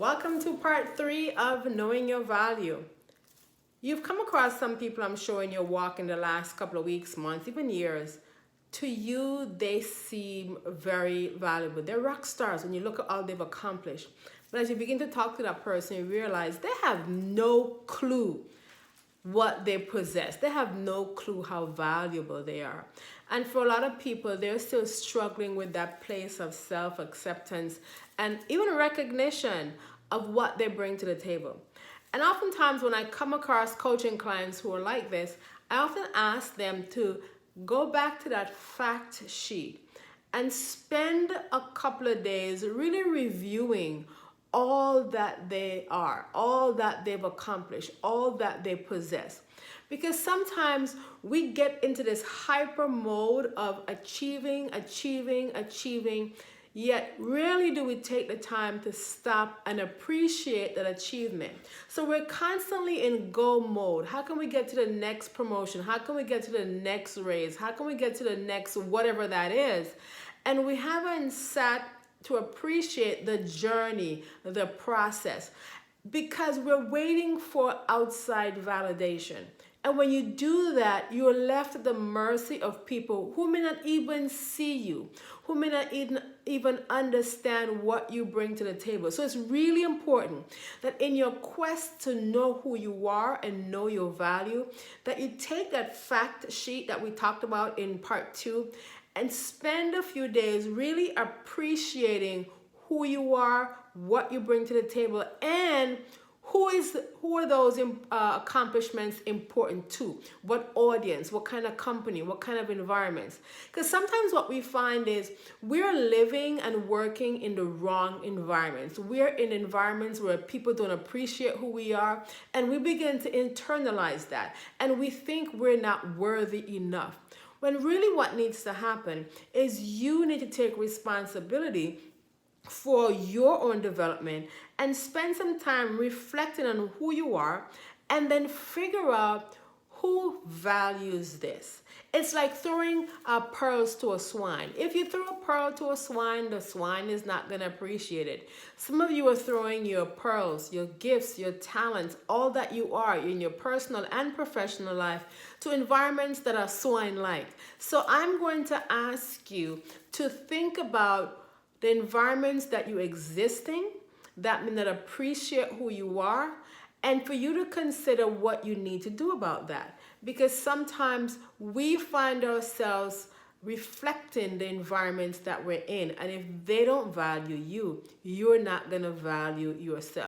Welcome to part 3 of Knowing Your Value. You've come across some people, I'm sure, in your walk in the last couple of weeks, months, even years. To you, they seem very valuable. They're rock stars when you look at all they've accomplished. But as you begin to talk to that person, you realize they have no clue what they possess. They have no clue how valuable they are. And for a lot of people, they're still struggling with that place of self-acceptance and even recognition of what they bring to the table. And oftentimes when I come across coaching clients who are like this, I often ask them to go back to that fact sheet and spend a couple of days really reviewing all that they are, all that they've accomplished, all that they possess. Because sometimes we get into this hyper mode of achieving, yet rarely do we take the time to stop and appreciate that achievement. So we're constantly in go mode. How can we get to the next promotion? How can we get to the next raise? How can we get to the next whatever that is? And we haven't sat to appreciate the journey, the process, because we're waiting for outside validation. And when you do that, you're left at the mercy of people who may not even see you, who may not even understand what you bring to the table. So it's really important that in your quest to know who you are and know your value, that you take that fact sheet that we talked about in part 2 and spend a few days really appreciating who you are, what you bring to the table, and who are those accomplishments important to? What audience, what kind of company, what kind of environments? Because sometimes what we find is we're living and working in the wrong environments. We're in environments where people don't appreciate who we are, and we begin to internalize that, and we think we're not worthy enough. When really what needs to happen is you need to take responsibility for your own development and spend some time reflecting on who you are and then figure out who values this. It's like throwing pearls to a swine. If you throw a pearl to a swine, the swine is not going to appreciate it. Some of you are throwing your pearls, your gifts, your talents, all that you are in your personal and professional life to environments that are swine-like. So I'm going to ask you to think about the environments that you exist in that may not appreciate who you are, and for you to consider what you need to do about that. Because sometimes we find ourselves reflecting the environments that we're in, and if they don't value you, you're not going to value yourself.